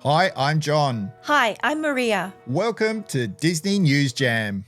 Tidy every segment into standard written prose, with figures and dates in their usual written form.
Hi, I'm John. Hi, I'm Maria. Welcome to Disney News Jam.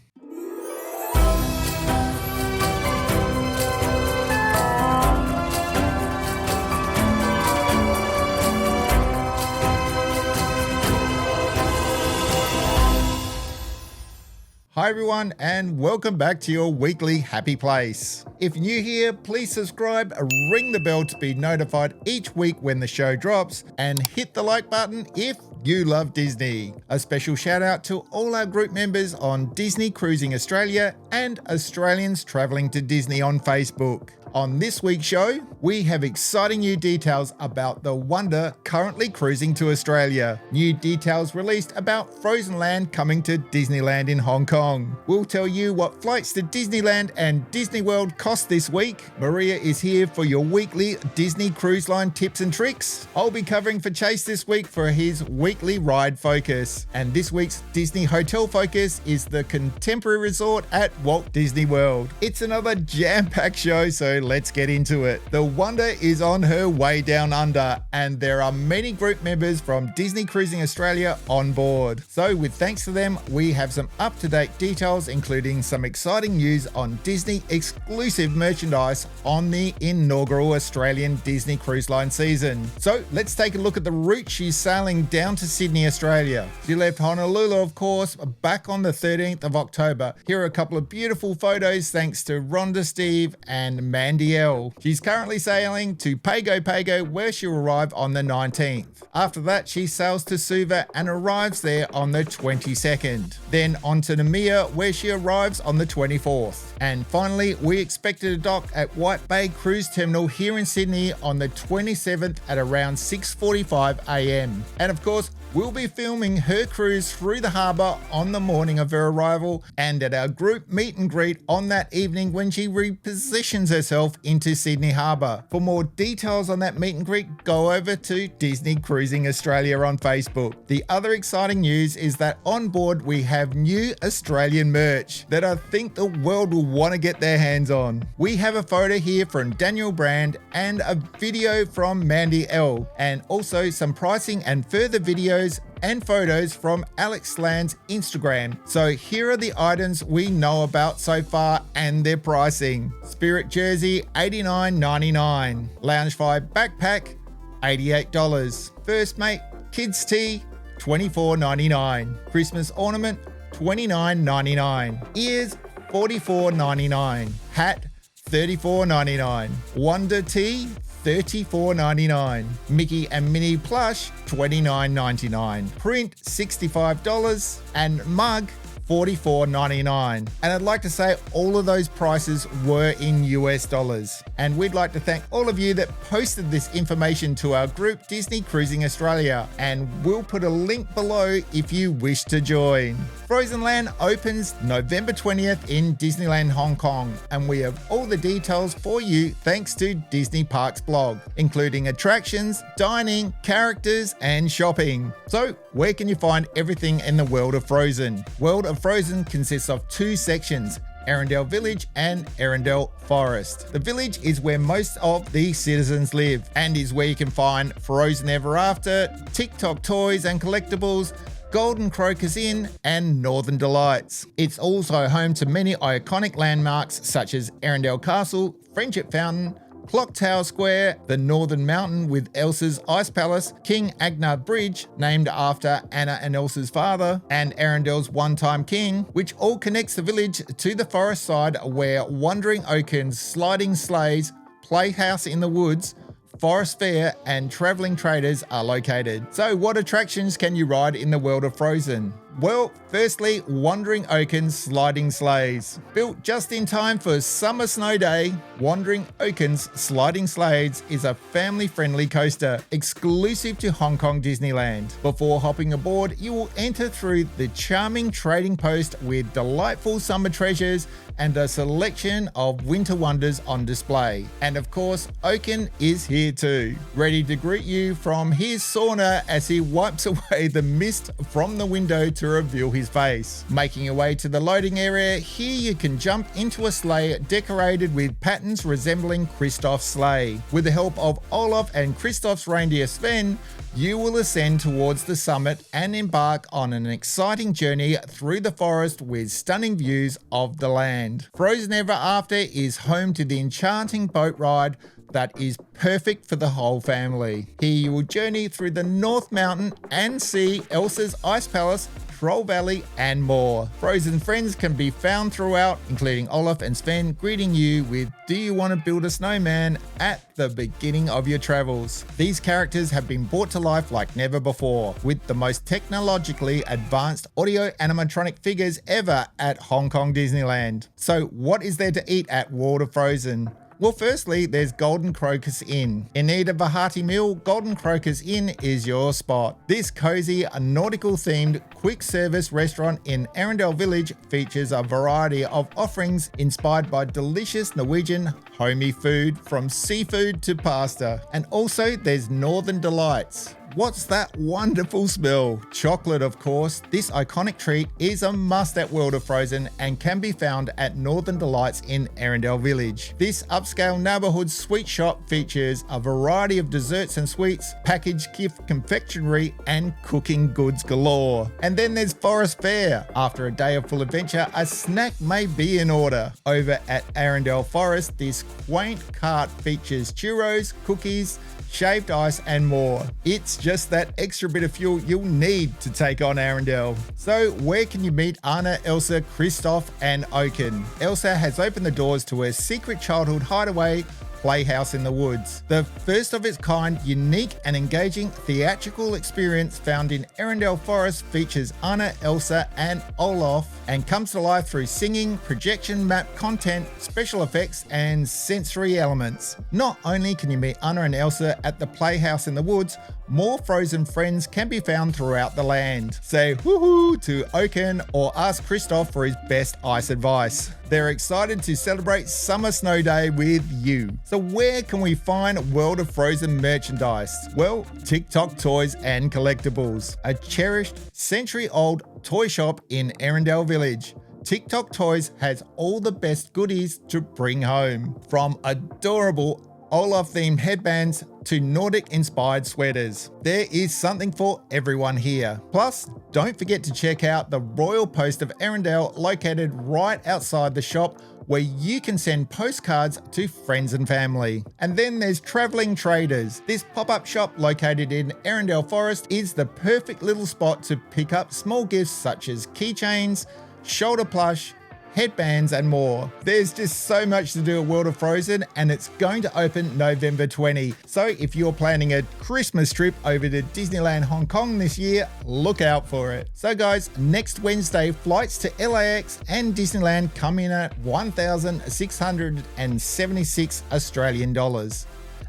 Hi everyone, and welcome back to your weekly happy place. If you're new here, please subscribe, ring the bell to be notified each week when the show drops, and hit the like button if you love Disney. A special shout out to all our group members on Disney Cruising Australia and Australians Travelling to Disney on Facebook. On this week's show, we have exciting new details about the Wonder currently cruising to Australia. New details released about Frozen Land coming to Disneyland in Hong Kong. We'll tell you what flights to Disneyland and Disney World cost this week. Maria is here for your weekly Disney Cruise Line tips and tricks. I'll be covering for Chase this week for his weekly ride focus. And this week's Disney Hotel focus is the Contemporary Resort at Walt Disney World. It's another jam-packed show, so let's get into it. The Wonder is on her way down under, and there are many group members from Disney Cruising Australia on board. So with thanks to them, we have some up-to-date details, including some exciting news on Disney exclusive merchandise on the inaugural Australian Disney Cruise Line season. So let's take a look at the route she's sailing down to Sydney, Australia. She left Honolulu, of course, back on the 13th of October. Here are a couple of beautiful photos thanks to Rhonda Steve and Mandy L. She's currently sailing to Pago, where she'll arrive on the 19th. After that, she sails to Suva and arrives there on the 22nd. Then on to Namia, where she arrives on the 24th. And finally, we expect her to dock at White Bay Cruise Terminal here in Sydney on the 27th at around 6:45 a.m. And of course, we'll be filming her cruise through the harbour on the morning of her arrival and at our group meet and greet on that evening when she repositions herself into Sydney Harbour. For more details on that meet and greet, go over to Disney Cruising Australia on Facebook. The other exciting news is that on board we have new Australian merch that I think the world will want to get their hands on. We have a photo here from Daniel Brand and a video from Mandy L, and also some pricing and further videos and photos from Alex Sland's Instagram. So here are the items we know about so far and their pricing. Spirit jersey, $89.99. Loungefly backpack, $88. First mate kids tee, $24.99. Christmas ornament, $29.99. Ears, $44.99. Hat, $34.99. Wonder tee, $34.99. Mickey and Minnie plush, $29.99. Print, $65. And mug, $44.99. And I'd like to say all of those prices were in US dollars. And we'd like to thank all of you that posted this information to our group Disney Cruising Australia, and we'll put a link below if you wish to join. Frozen Land opens November 20th in Disneyland Hong Kong, and we have all the details for you thanks to Disney Parks blog, including attractions, dining, characters, and shopping. So where can you find everything in the world of Frozen? World of Frozen consists of two sections, Arendelle Village and Arendelle Forest. The village is where most of the citizens live and is where you can find Frozen Ever After, TikTok toys and collectibles, Golden Crocus Inn, and Northern Delights. It's also home to many iconic landmarks such as Arendelle Castle, Friendship Fountain, Clock Tower Square, the Northern Mountain with Elsa's Ice Palace, King Agnar Bridge, named after Anna and Elsa's father, and Arendelle's One-Time King, which all connects the village to the forest side where Wandering Oaken's Sliding Sleighs, Playhouse in the Woods, Forest Fair, and Travelling Traders are located. So what attractions can you ride in the world of Frozen? Well, firstly, Wandering Oaken's Sliding Sleighs. Built just in time for Summer Snow Day, Wandering Oaken's Sliding Sleighs is a family-friendly coaster exclusive to Hong Kong Disneyland. Before hopping aboard, you will enter through the charming trading post with delightful summer treasures and a selection of winter wonders on display. And of course, Oaken is here too, ready to greet you from his sauna as he wipes away the mist from the window to to reveal his face. Making your way to the loading area, here you can jump into a sleigh decorated with patterns resembling Kristoff's sleigh. With the help of Olaf and Kristoff's reindeer Sven, you will ascend towards the summit and embark on an exciting journey through the forest with stunning views of the land. Frozen Ever After is home to the enchanting boat ride that is perfect for the whole family. Here you will journey through the North Mountain and see Elsa's Ice Palace, Troll Valley, and more. Frozen friends can be found throughout, including Olaf and Sven greeting you with "Do you want to build a snowman?" at the beginning of your travels. These characters have been brought to life like never before, with the most technologically advanced audio animatronic figures ever at Hong Kong Disneyland. So what is there to eat at World of Frozen? Well, firstly, there's Golden Crocus Inn. In need of a hearty meal, Golden Crocus Inn is your spot. This cozy, nautical-themed quick service restaurant in Arendelle Village features a variety of offerings inspired by delicious Norwegian homey food, from seafood to pasta. And also there's Northern Delights. What's that wonderful smell? Chocolate, of course. This iconic treat is a must at World of Frozen and can be found at Northern Delights in Arendelle Village. This upscale neighborhood sweet shop features a variety of desserts and sweets, packaged gift confectionery, and cooking goods galore. And then there's Forest Fair. After a day of full adventure, a snack may be in order. Over at Arendelle Forest, this quaint cart features churros, cookies, shaved ice, and more. It's just that extra bit of fuel you'll need to take on Arendelle. So where can you meet Anna, Elsa, Kristoff, and Oaken? Elsa has opened the doors to her secret childhood hideaway, Playhouse in the Woods. The first of its kind, unique and engaging theatrical experience found in Arendelle Forest features Anna, Elsa, and Olaf, and comes to life through singing, projection map content, special effects, and sensory elements. Not only can you meet Anna and Elsa at the Playhouse in the Woods, more Frozen friends can be found throughout the land. Say woohoo to Oaken or ask Kristoff for his best ice advice. They're excited to celebrate Summer Snow Day with you. So where can we find World of Frozen merchandise? Well, TikTok Toys and Collectibles, a cherished century-old toy shop in Arendelle Village. TikTok Toys has all the best goodies to bring home, from adorable Olaf-themed headbands to Nordic-inspired sweaters. There is something for everyone here. Plus, don't forget to check out the Royal Post of Arendelle, located right outside the shop, where you can send postcards to friends and family. And then there's Travelling Traders. This pop-up shop located in Arendelle Forest is the perfect little spot to pick up small gifts such as keychains, shoulder plush, headbands, and more. There's just so much to do at World of Frozen, and it's going to open November 20. So if you're planning a Christmas trip over to Disneyland Hong Kong this year, look out for it. So guys, next Wednesday, flights to LAX and Disneyland come in at 1,676 Australian dollars.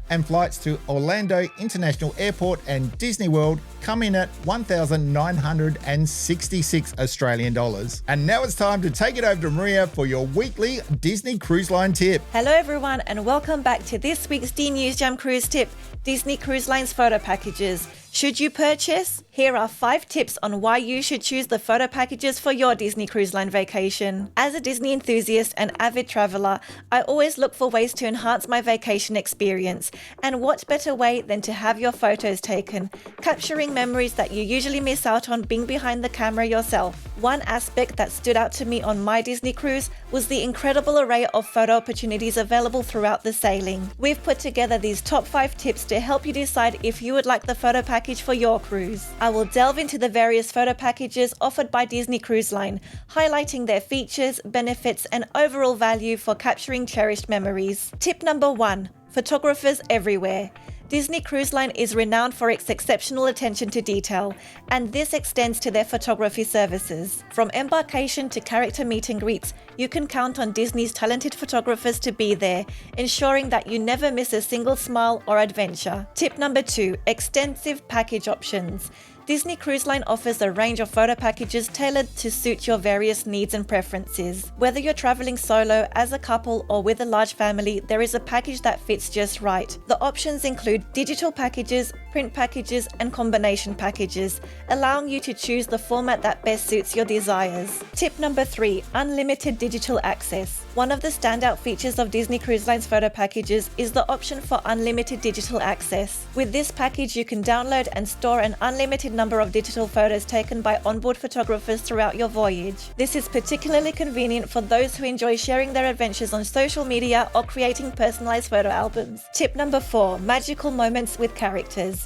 And flights to Orlando International Airport and Disney World come in at 1,966 Australian dollars. And now it's time to take it over to Maria for your weekly Disney Cruise Line tip. Hello everyone, and welcome back to this week's D News Jam Cruise tip, Disney Cruise Line's photo packages. Should you purchase? Here are 5 tips on why you should choose the photo packages for your Disney Cruise Line vacation. As a Disney enthusiast and avid traveler, I always look for ways to enhance my vacation experience. And what better way than to have your photos taken, capturing memories that you usually miss out on being behind the camera yourself. One aspect that stood out to me on my Disney cruise was the incredible array of photo opportunities available throughout the sailing. We've put together these top 5 tips to help you decide if you would like the photo package for your cruise. I will delve into the various photo packages offered by Disney Cruise Line, highlighting their features, benefits, and overall value for capturing cherished memories. Tip number 1. Photographers everywhere. Disney Cruise Line is renowned for its exceptional attention to detail, and this extends to their photography services. From embarkation to character meet and greets, you can count on Disney's talented photographers to be there, ensuring that you never miss a single smile or adventure. Tip number 2, extensive package options. Disney Cruise Line offers a range of photo packages tailored to suit your various needs and preferences. Whether you're traveling solo, as a couple, or with a large family, there is a package that fits just right. The options include digital packages, print packages, and combination packages, allowing you to choose the format that best suits your desires. Tip number 3, unlimited digital access. One of the standout features of Disney Cruise Line's photo packages is the option for unlimited digital access. With this package, you can download and store an unlimited number of digital photos taken by onboard photographers throughout your voyage. This is particularly convenient for those who enjoy sharing their adventures on social media or creating personalized photo albums. Tip number 4, magical moments with characters.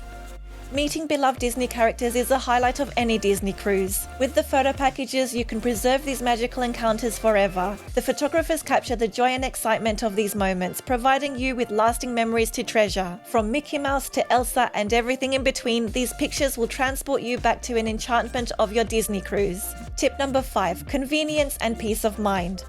Meeting beloved Disney characters is a highlight of any Disney cruise. With the photo packages, you can preserve these magical encounters forever. The photographers capture the joy and excitement of these moments, providing you with lasting memories to treasure. From Mickey Mouse to Elsa and everything in between, these pictures will transport you back to an enchantment of your Disney cruise. Tip number 5, convenience and peace of mind.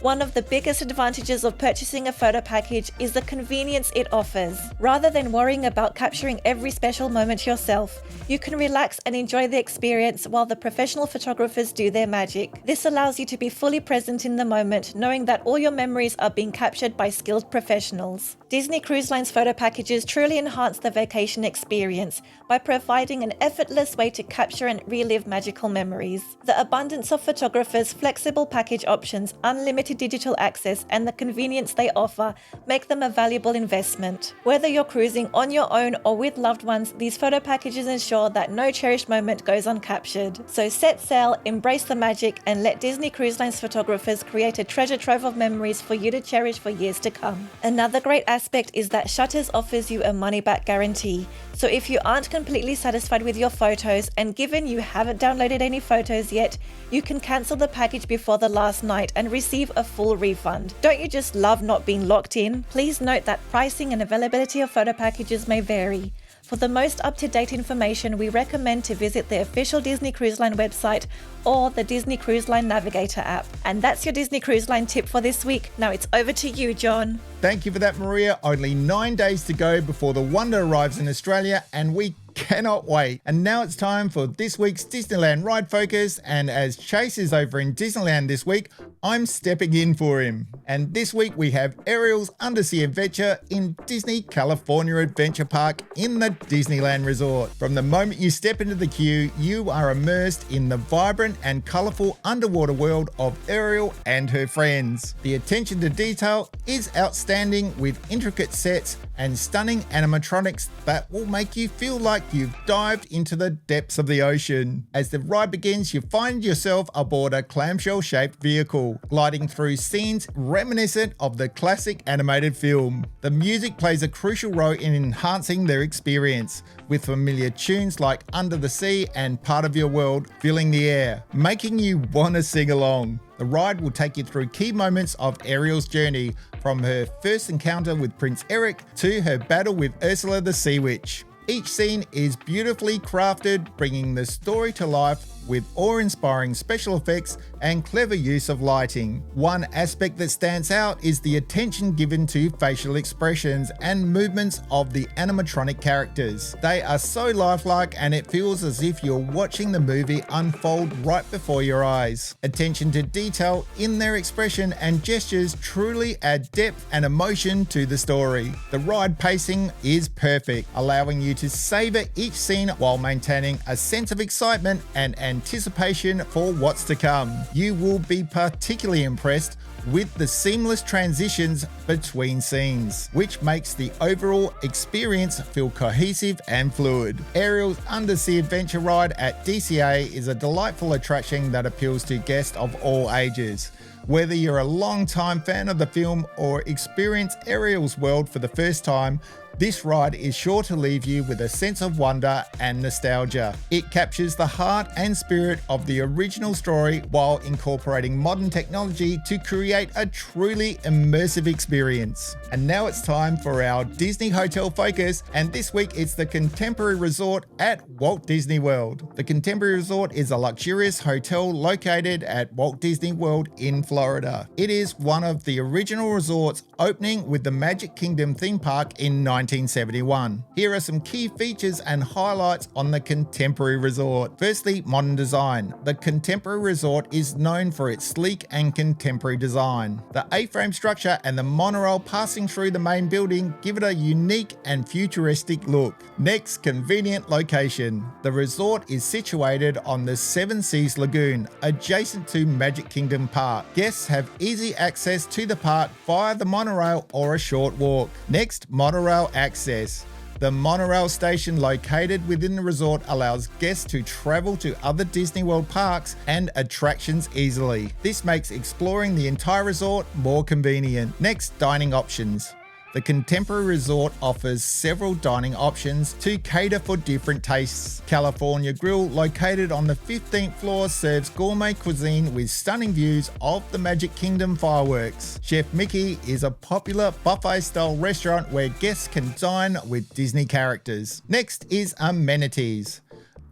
One of the biggest advantages of purchasing a photo package is the convenience it offers. Rather than worrying about capturing every special moment yourself, you can relax and enjoy the experience while the professional photographers do their magic. This allows you to be fully present in the moment, knowing that all your memories are being captured by skilled professionals. Disney Cruise Line's photo packages truly enhance the vacation experience by providing an effortless way to capture and relive magical memories. The abundance of photographers, flexible package options, unlimited digital access, and the convenience they offer make them a valuable investment. Whether you're cruising on your own or with loved ones, these photo packages ensure that no cherished moment goes uncaptured. So set sail, embrace the magic, and let Disney Cruise Line's photographers create a treasure trove of memories for you to cherish for years to come. Another great aspect is that Shutters offers you a money-back guarantee. So if you aren't completely satisfied with your photos, and given you haven't downloaded any photos yet, you can cancel the package before the last night and receive a full refund. Don't you just love not being locked in? Please note that pricing and availability of photo packages may vary. For the most up-to-date information, we recommend to visit the official Disney Cruise Line website or the Disney Cruise Line Navigator app. And that's your Disney Cruise Line tip for this week. Now it's over to you, John. Thank you for that, Maria. Only 9 days to go before the Wonder arrives in Australia, and we cannot wait. And now it's time for this week's Disneyland Ride Focus, and as Chase is over in Disneyland this week, I'm stepping in for him. And this week we have Ariels Undersea Adventure in Disney California Adventure Park in the Disneyland Resort. From the moment you step into the queue, you are immersed in the vibrant and colourful underwater world of Ariel and her friends. The attention to detail is outstanding, with intricate sets and stunning animatronics that will make you feel like you've dived into the depths of the ocean. As the ride begins, you find yourself aboard a clamshell-shaped vehicle, gliding through scenes reminiscent of the classic animated film. The music plays a crucial role in enhancing their experience, with familiar tunes like Under the Sea and Part of Your World filling the air, making you want to sing along. The ride will take you through key moments of Ariel's journey, from her first encounter with Prince Eric to her battle with Ursula the Sea Witch. Each scene is beautifully crafted, bringing the story to life with awe-inspiring special effects and clever use of lighting. One aspect that stands out is the attention given to facial expressions and movements of the animatronic characters. They are so lifelike, and it feels as if you're watching the movie unfold right before your eyes. Attention to detail in their expression and gestures truly add depth and emotion to the story. The ride pacing is perfect, allowing you to savor each scene while maintaining a sense of excitement and anticipation for what's to come. You will be particularly impressed with the seamless transitions between scenes, which makes the overall experience feel cohesive and fluid. Ariel's Undersea Adventure Ride at DCA is a delightful attraction that appeals to guests of all ages. Whether you're a long-time fan of the film or experience Ariel's world for the first time, this ride is sure to leave you with a sense of wonder and nostalgia. It captures the heart and spirit of the original story while incorporating modern technology to create a truly immersive experience. And now it's time for our Disney Hotel Focus, and this week it's the Contemporary Resort at Walt Disney World. The Contemporary Resort is a luxurious hotel located at Walt Disney World in Florida. It is one of the original resorts, opening with the Magic Kingdom theme park in 1971. Here are some key features and highlights on the Contemporary Resort. Firstly, modern design. The Contemporary Resort is known for its sleek and contemporary design. The A-frame structure and the monorail passing through the main building give it a unique and futuristic look. Next, convenient location. The resort is situated on the Seven Seas Lagoon, adjacent to Magic Kingdom Park. Guests have easy access to the park via the monorail or a short walk. Next, monorail access. The monorail station located within the resort allows guests to travel to other Disney World parks and attractions easily. This makes exploring the entire resort more convenient. Next, dining options. The Contemporary Resort offers several dining options to cater for different tastes. California Grill, located on the 15th floor, serves gourmet cuisine with stunning views of the Magic Kingdom fireworks. Chef Mickey is a popular buffet-style restaurant where guests can dine with Disney characters. Next is amenities.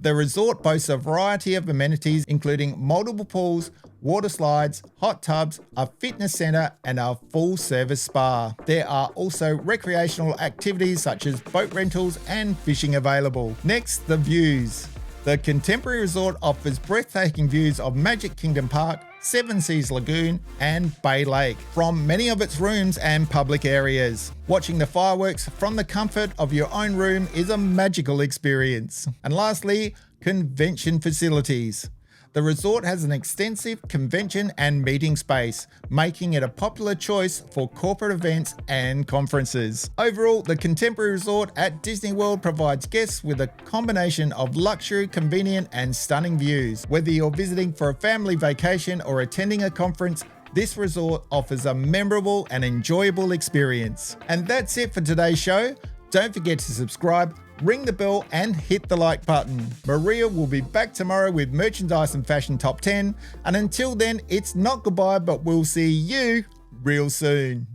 The resort boasts a variety of amenities including multiple pools, water slides, hot tubs, a fitness center, and a full-service spa. There are also recreational activities such as boat rentals and fishing available. Next, the views. The Contemporary Resort offers breathtaking views of Magic Kingdom Park, Seven Seas Lagoon, and Bay Lake from many of its rooms and public areas. Watching the fireworks from the comfort of your own room is a magical experience. And lastly, convention facilities. The resort has an extensive convention and meeting space, making it a popular choice for corporate events and conferences. Overall, the Contemporary Resort at Disney World provides guests with a combination of luxury, convenient, and stunning views. Whether you're visiting for a family vacation or attending a conference, this resort offers a memorable and enjoyable experience. And that's it for today's show. Don't forget to subscribe, ring the bell, and hit the like button. Maria will be back tomorrow with Merchandise and Fashion Top 10. And until then, it's not goodbye, but we'll see you real soon.